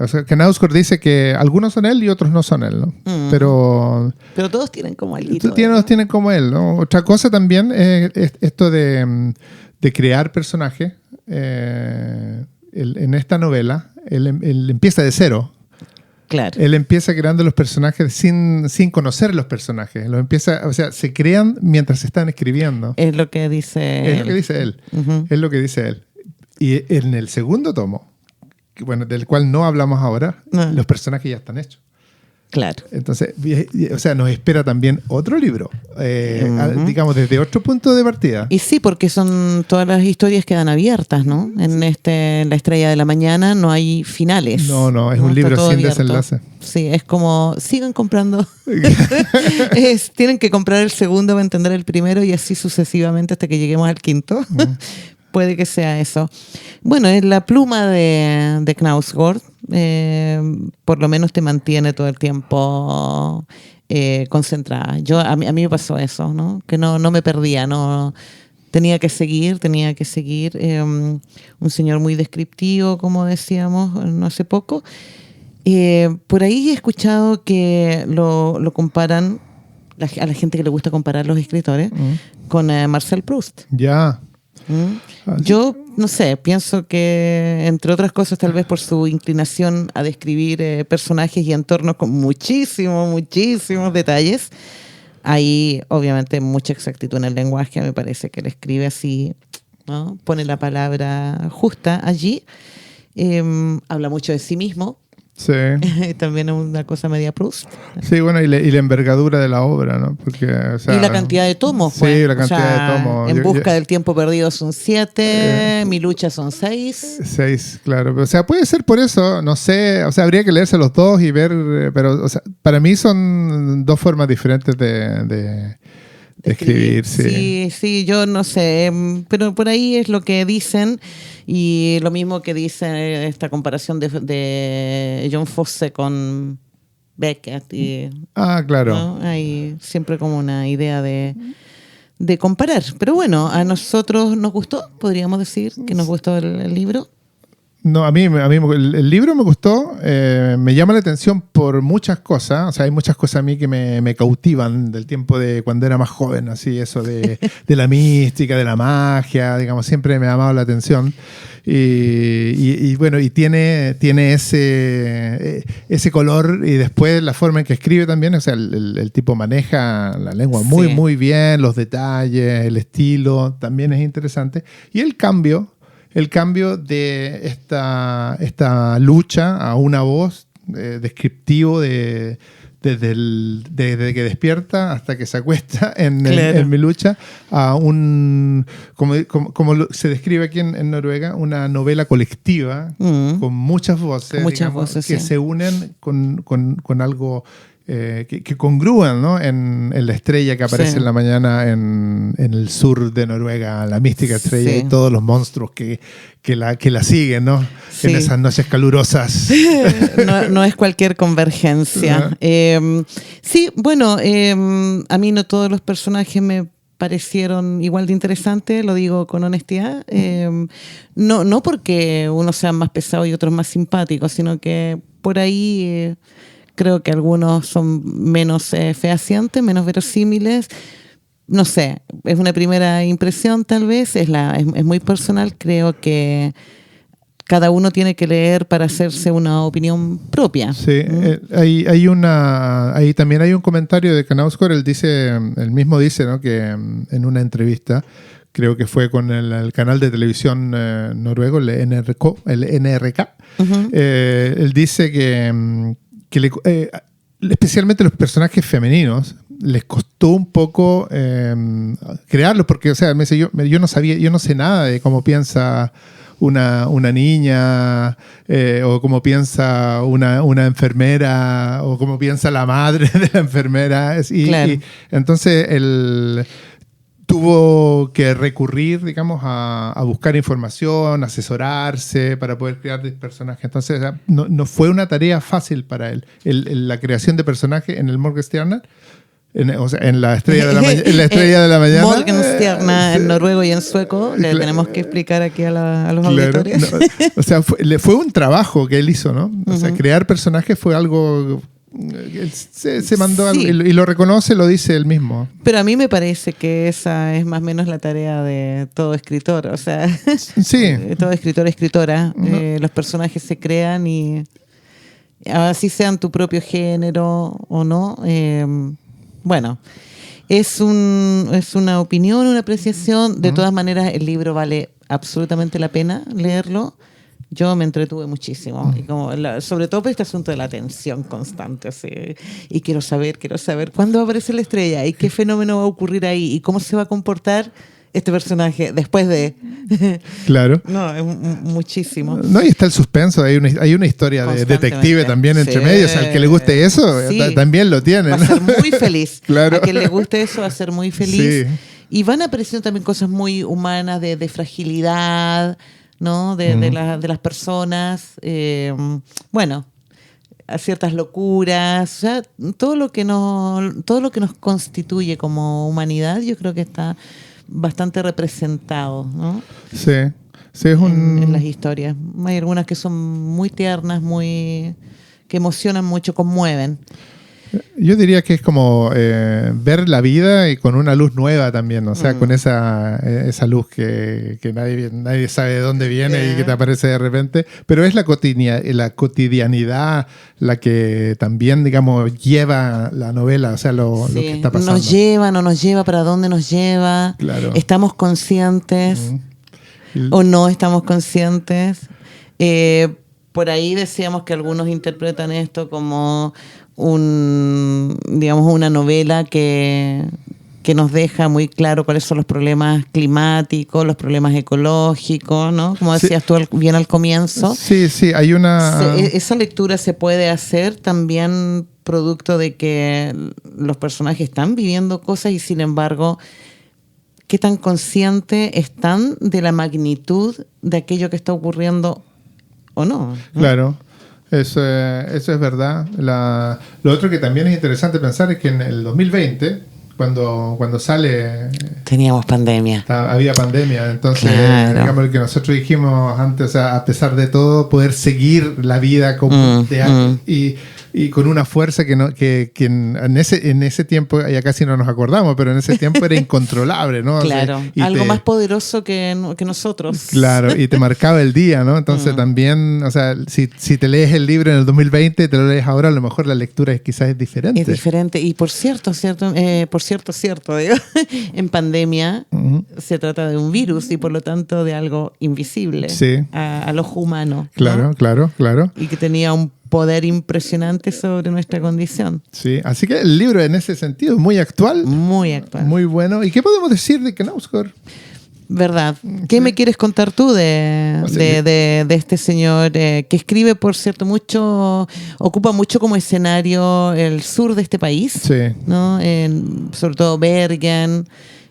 C: O sea, que Knausgård dice que algunos son él y otros no son él, ¿no? Pero
B: todos tienen como algo.
C: todos tienen como él, ¿no? Otra cosa también es esto de crear personajes. En esta novela, él empieza de cero.
B: Claro.
C: Él empieza creando los personajes sin conocer los personajes. O sea, se crean mientras se están escribiendo.
B: Es lo que dice
C: Es lo que dice él. Es lo que dice él. Y en el segundo tomo, bueno, del cual no hablamos ahora, los personajes ya están hechos.
B: Claro.
C: Entonces, o sea, nos espera también otro libro, digamos, desde otro punto de partida.
B: Y sí, porque son todas las historias quedan abiertas, ¿no? En La Estrella de la Mañana no hay finales.
C: No, es un libro
B: Está todo
C: sin
B: abierto.
C: desenlace.
B: Sí, es como, sigan comprando. Tienen que comprar el segundo para entender el primero y así sucesivamente hasta que lleguemos al quinto. Puede que sea eso. Bueno, es la pluma de Knausgård. Por lo menos te mantiene todo el tiempo concentrada. A mí me pasó eso, ¿no? Que no me perdía, no tenía que seguir. Un señor muy descriptivo, como decíamos no hace poco. Por ahí he escuchado que lo comparan, a la gente que le gusta comparar los escritores, con Marcel Proust.
C: Ya.
B: Yo, no sé, pienso que, entre otras cosas, tal vez por su inclinación a describir personajes y entornos con muchísimos detalles, hay obviamente mucha exactitud en el lenguaje. Me parece que él escribe así, ¿no? Pone la palabra justa allí. Habla mucho de sí mismo.
C: Sí.
B: También es una cosa media Proust.
C: Sí, bueno, y la envergadura de la obra, ¿no? Porque, o sea,
B: y la cantidad de tomos.
C: Sí, la cantidad de tomos.
B: En busca del tiempo perdido son 7, Mi lucha son 6.
C: 6, claro. O sea, puede ser por eso, no sé, o sea, habría que leerse los dos y ver, pero, o sea, para mí son dos formas diferentes de escribir.
B: Sí, yo no sé, pero por ahí es lo que dicen. Y lo mismo que dice esta comparación de John Fosse con Beckett.
C: Claro.
B: ¿no? Hay siempre como una idea de comparar. Pero bueno, a nosotros nos gustó, podríamos decir que nos gustó el libro.
C: No, a mí el libro me gustó, me llama la atención por muchas cosas. O sea, hay muchas cosas a mí que me cautivan del tiempo de cuando era más joven, así, eso de la mística, de la magia, digamos, siempre me ha llamado la atención. Y bueno, y tiene ese color, y después la forma en que escribe también. O sea, el tipo maneja la lengua muy, muy bien, los detalles, el estilo también es interesante. Y el cambio de esta lucha a una voz descriptivo desde que despierta hasta que se acuesta en mi lucha, a como se describe aquí en Noruega, una novela colectiva con muchas voces, que se unen con algo que congrúan, ¿no? en la estrella que aparece en la mañana en el sur de Noruega, la mística estrella, y todos los monstruos que la siguen, ¿no? En esas noches calurosas.
B: No es cualquier convergencia. Sí, bueno, a mí no todos los personajes me parecieron igual de interesantes, lo digo con honestidad. No porque unos sean más pesados y otros más simpáticos, sino que por ahí creo que algunos son menos fehacientes, menos verosímiles. No sé, es una primera impresión tal vez, es muy personal. Creo que cada uno tiene que leer para hacerse una opinión propia. Sí,
C: ahí también hay un comentario de Knausgård. Él mismo dice, ¿no? Que en una entrevista, creo que fue con el canal de televisión noruego, el NRK, él dice que especialmente los personajes femeninos les costó un poco crearlos, porque, o sea, me dice, yo no sé nada de cómo piensa una niña, o cómo piensa una enfermera, o cómo piensa la madre de la enfermera.
B: Claro.
C: Y entonces él tuvo que recurrir, digamos, a buscar información, asesorarse para poder crear personajes. Entonces no fue una tarea fácil para él. La creación de personajes en el Morgenstjerner En la estrella de la, en la estrella de la mañana.
B: Morgenstjerne en noruego y en sueco. Le tenemos que explicar aquí a los auditores.
C: No, o sea, fue un trabajo que él hizo, ¿no? O sea, crear personajes fue algo... Él se mandó
B: Sí.
C: y lo reconoce, lo dice él mismo.
B: Pero a mí me parece que esa es más o menos la tarea de todo escritor. O sea,
C: Sí.
B: todo escritor, escritora. Los personajes se crean y así sean tu propio género o no. Bueno, es una opinión, una apreciación. De todas maneras, el libro vale absolutamente la pena leerlo. Yo me entretuve muchísimo. Y sobre todo por este asunto de la tensión constante. Así, y quiero saber cuándo va a aparecer la estrella y qué fenómeno va a ocurrir ahí y cómo se va a comportar este personaje después de...
C: Claro.
B: No, es muchísimo.
C: No, y está el suspenso, hay una historia de detective también entre medios. Al que le guste eso,
B: Sí.
C: También lo tiene.
B: Va a ser muy feliz.
C: Claro.
B: A quien le guste eso va a ser muy feliz.
C: Sí.
B: Y van apareciendo también cosas muy humanas de fragilidad, ¿no? De las personas. Bueno, a ciertas locuras. O sea, todo lo que nos constituye como humanidad, yo creo que está bastante representado, ¿no?
C: Sí. Sí,
B: en las historias. Hay algunas que son muy tiernas, que emocionan mucho, conmueven.
C: Yo diría que es como ver la vida y con una luz nueva también, o sea, con esa luz que nadie sabe de dónde viene y que te aparece de repente, pero es la cotidianidad la que también, digamos, lleva la novela, o sea, lo que está pasando.
B: Nos lleva, no nos lleva, para dónde nos lleva,
C: Claro.
B: Estamos conscientes o no estamos conscientes. Por ahí decíamos que algunos interpretan esto como una novela que nos deja muy claro cuáles son los problemas climáticos, los problemas ecológicos, ¿no? Como decías tú bien al comienzo.
C: Sí, hay una...
B: Esa lectura se puede hacer también producto de que los personajes están viviendo cosas y sin embargo, ¿qué tan conscientes están de la magnitud de aquello que está ocurriendo o no?
C: Claro. Eso es verdad. Lo otro que también es interesante pensar es que en el 2020, cuando sale...
B: Teníamos pandemia.
C: Había pandemia, entonces,
B: Claro.
C: digamos, lo que nosotros dijimos antes, o sea, a pesar de todo, poder seguir la vida y con una fuerza que en ese tiempo, ya casi no nos acordamos, pero en ese tiempo era incontrolable, ¿no?
B: Claro,
C: o sea,
B: algo más poderoso que nosotros.
C: Claro, y te marcaba el día, ¿no? Entonces también, o sea, si te lees el libro en el 2020, te lo lees ahora, a lo mejor la lectura quizás es diferente.
B: Es diferente. Y por cierto, digo, en pandemia se trata de un virus y por lo tanto de algo invisible al ojo humano.
C: Claro,
B: ¿no?
C: claro.
B: Y que tenía un poder impresionante sobre nuestra condición.
C: Sí, así que el libro en ese sentido es muy actual.
B: Muy actual.
C: Muy bueno. ¿Y qué podemos decir de Knausgård?
B: ¿Verdad? ¿Qué me quieres contar tú de este señor que escribe, por cierto, ocupa mucho como escenario el sur de este país?
C: Sí.
B: ¿No? Sobre todo Bergen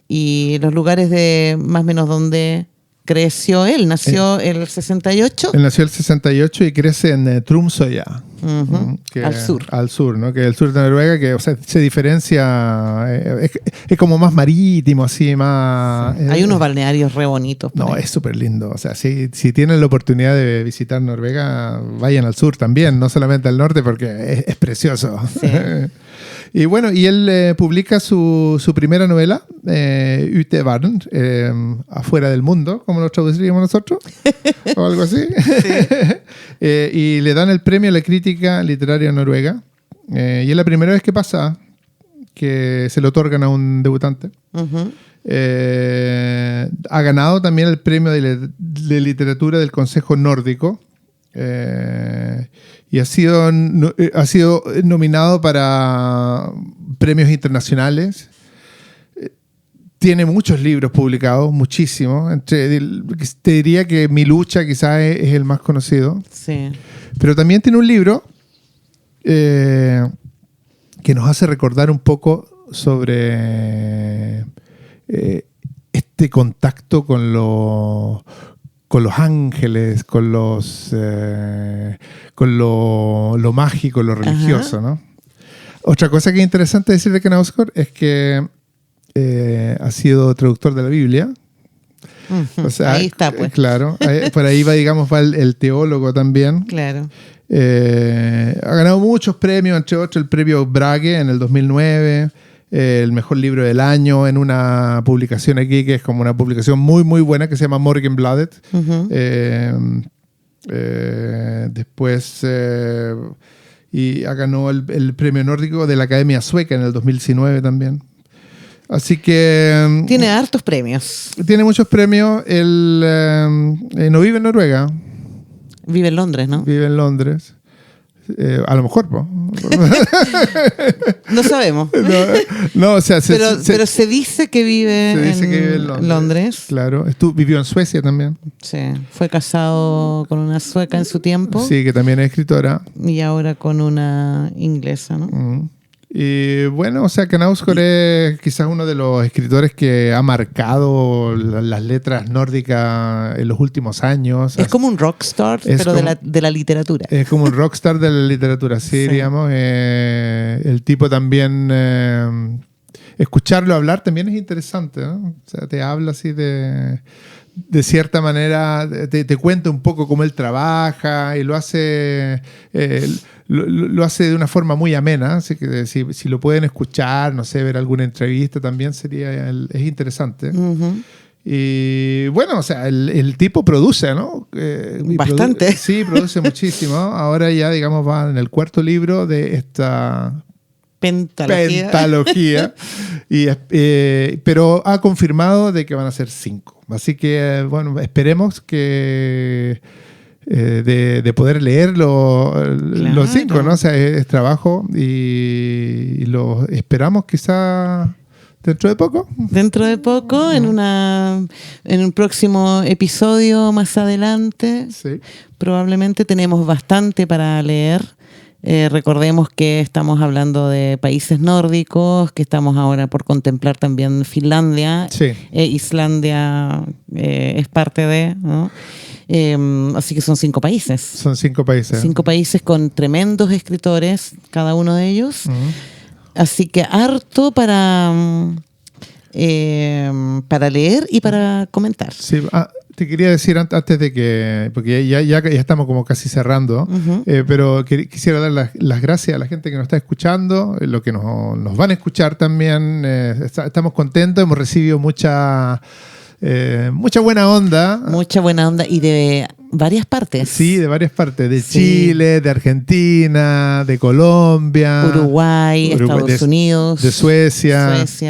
B: y los lugares de más o menos donde creció él. Nació el 68.
C: Él nació el 68 y crece en Tromsøya.
B: Al sur.
C: Al sur, ¿no? Que el sur de Noruega, que o sea, se diferencia, es como más marítimo, así, más...
B: Hay unos balnearios re bonitos.
C: No, es súper lindo. O sea, si tienen la oportunidad de visitar Noruega, vayan al sur también, no solamente al norte, porque es precioso.
B: Sí.
C: Y bueno, y él publica su primera novela, Ute Verden, Afuera del Mundo, como lo traduciríamos nosotros, o algo así. Sí. Y le dan el premio a la crítica literaria noruega. Y es la primera vez que pasa que se le otorgan a un debutante. Ha ganado también el premio de literatura del Consejo Nórdico. Y ha sido nominado para premios internacionales. Tiene muchos libros publicados, muchísimos. Te diría que Mi lucha quizás es el más conocido.
B: Sí.
C: Pero también tiene un libro que nos hace recordar un poco sobre este contacto con los ángeles, con lo mágico, lo religioso, ¿no? Otra cosa que es interesante decir de Knausgård es que ha sido traductor de la Biblia. O sea,
B: ahí está, pues.
C: Claro, por ahí va, digamos, va el teólogo también.
B: Claro.
C: Ha ganado muchos premios, entre otros el premio Brage en el 2009, el mejor libro del año en una publicación aquí que es como una publicación muy muy buena que se llama Morgenbladet. Después y ganó el premio nórdico de la Academia Sueca en el 2019 también. Así que
B: tiene hartos premios.
C: Tiene muchos premios. Él no vive en Noruega.
B: Vive en Londres, ¿no?
C: Vive en Londres. A lo mejor, ¿no?
B: No sabemos.
C: No, o sea,
B: pero se dice que vive en Londres.
C: Claro. Vivió en Suecia también.
B: Sí. Fue casado con una sueca en su tiempo.
C: Sí, que también es escritora.
B: Y ahora con una inglesa, ¿no?
C: Y bueno, o sea, Knausgård es quizás uno de los escritores que ha marcado las letras nórdicas en los últimos años.
B: Es como un rockstar, pero como, de la literatura.
C: Es como un rockstar de la literatura, sí. Digamos. El tipo también... escucharlo hablar también es interesante, ¿no? O sea, te habla así de cierta manera, te cuenta un poco cómo él trabaja y lo hace... Lo hace de una forma muy amena, así que si lo pueden escuchar, no sé, ver alguna entrevista también es interesante. Y bueno, o sea, el tipo produce, ¿no?
B: Bastante.
C: Sí, produce muchísimo. Ahora ya, digamos, va en el 4º libro de esta pentalogía. Pero ha confirmado de que van a ser 5. Así que, bueno, esperemos que... de poder leer los 5, ¿no? O sea, es trabajo y lo esperamos quizá dentro de poco.
B: Dentro de poco, en un próximo episodio más adelante.
C: Sí.
B: Probablemente tenemos bastante para leer. Recordemos que estamos hablando de países nórdicos, que estamos ahora por contemplar también Finlandia.
C: Sí.
B: Islandia es parte de, ¿no? Así que son 5 países.
C: Son 5 países.
B: 5 países con tremendos escritores, cada uno de ellos. Así que harto para leer y para comentar.
C: Sí, te quería decir antes de que, porque ya estamos como casi cerrando, pero quisiera dar las gracias a la gente que nos está escuchando, lo que nos van a escuchar también. Estamos contentos, hemos recibido mucha buena onda.
B: Mucha buena onda y de varias partes.
C: Sí, de varias partes. De Chile, de Argentina, de Colombia.
B: Uruguay, Estados Unidos.
C: De Suecia.
B: Sí,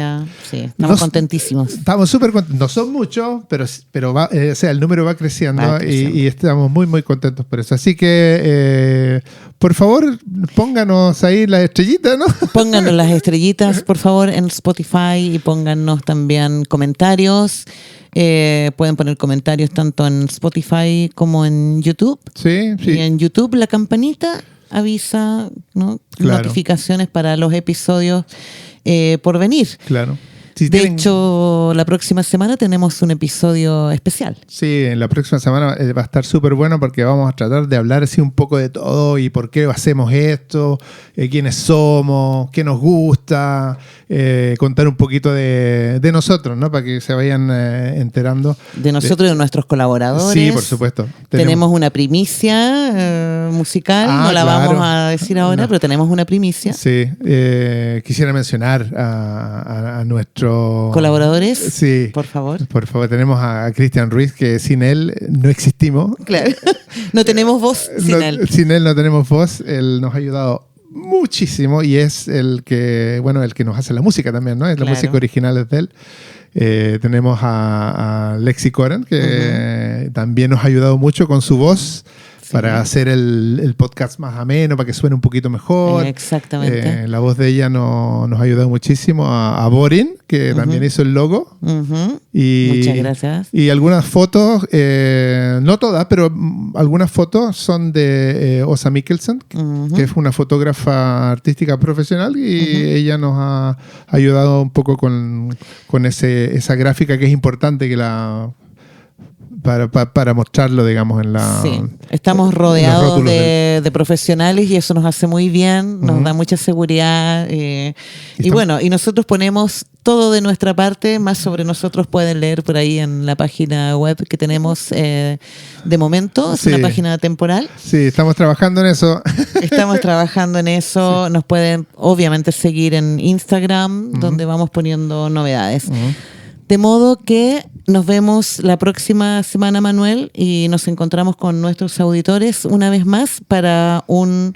B: estamos contentísimos.
C: Estamos súper contentos. No son muchos, pero va, o sea, el número va creciendo, y estamos muy, muy contentos por eso. Así que, por favor, pónganos ahí las estrellitas, ¿no?
B: Pónganos las estrellitas, por favor, en Spotify y pónganos también comentarios. Pueden poner comentarios tanto en Spotify como en YouTube.
C: Sí.
B: Y en YouTube la campanita avisa, ¿no?
C: Claro.
B: Notificaciones para los episodios por venir.
C: Claro.
B: De hecho, la próxima semana tenemos un episodio especial.
C: Sí, en la próxima semana va a estar súper bueno porque vamos a tratar de hablar así un poco de todo y por qué hacemos esto, quiénes somos, qué nos gusta, contar un poquito de nosotros, ¿no? Para que se vayan enterando.
B: De nosotros y de nuestros colaboradores.
C: Sí, por supuesto.
B: Tenemos una primicia musical, no la vamos a decir ahora, pero tenemos una primicia.
C: Sí, quisiera mencionar a nuestro
B: colaboradores,
C: sí,
B: por favor.
C: Por favor, tenemos a Cristian Ruiz, que sin él no existimos.
B: Claro, no tenemos voz sin él.
C: Sin él no tenemos voz. Él nos ha ayudado muchísimo y es el que nos hace la música también, ¿no? La música original es de él. Tenemos a Lexi Coran, que también nos ha ayudado mucho con su voz. Para hacer el podcast más ameno, para que suene un poquito mejor.
B: Exactamente.
C: La voz de ella nos ha ayudado muchísimo. A Borin, que también hizo el logo.
B: Muchas gracias.
C: Y algunas fotos, no todas, pero algunas fotos son de Åsa Mikkelsen, que es una fotógrafa artística profesional y ella nos ha ayudado un poco con esa gráfica que es importante que para mostrarlo, digamos, en la...
B: Sí, estamos rodeados de profesionales y eso nos hace muy bien, nos da mucha seguridad. Y bueno, y nosotros ponemos todo de nuestra parte, más sobre nosotros pueden leer por ahí en la página web que tenemos de momento, es una página temporal.
C: Sí, estamos trabajando en eso.
B: Estamos trabajando en eso, nos pueden obviamente seguir en Instagram, donde vamos poniendo novedades. De modo que nos vemos la próxima semana, Manuel, y nos encontramos con nuestros auditores una vez más para un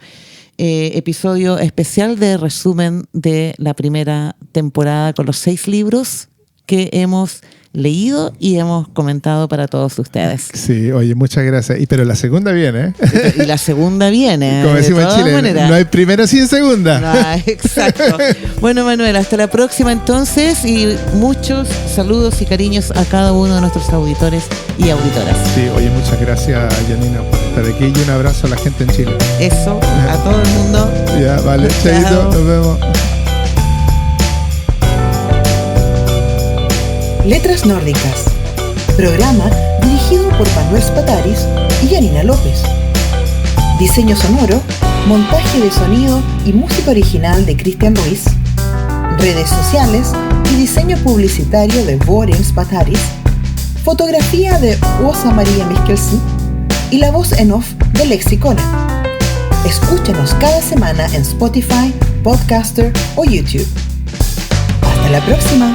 B: episodio especial de resumen de la primera temporada con los 6 libros que hemos leído y hemos comentado para todos ustedes.
C: Sí, oye, muchas gracias. Pero la segunda viene,
B: Y la segunda viene.
C: Como decimos en Chile,
B: maneras.
C: No hay primera sin segunda.
B: No, exacto. Bueno, Manuel, hasta la próxima entonces y muchos saludos y cariños a cada uno de nuestros auditores y auditoras.
C: Sí, oye, muchas gracias, Janina, por estar aquí y un abrazo a la gente en Chile.
B: Eso, a todo el mundo.
C: Ya, vale,
B: Chao.
C: chaito, nos vemos.
A: Letras Nórdicas. Programa dirigido por Manuel Spataris y Janina López. Diseño sonoro, montaje de sonido y música original de Cristian Ruiz. Redes sociales y diseño publicitario de Borin Spataris. Fotografía de Åsa Maria Mikkelsen y la voz en off de Lexicona. Escúchanos cada semana en Spotify, Podcaster o YouTube. Hasta la próxima.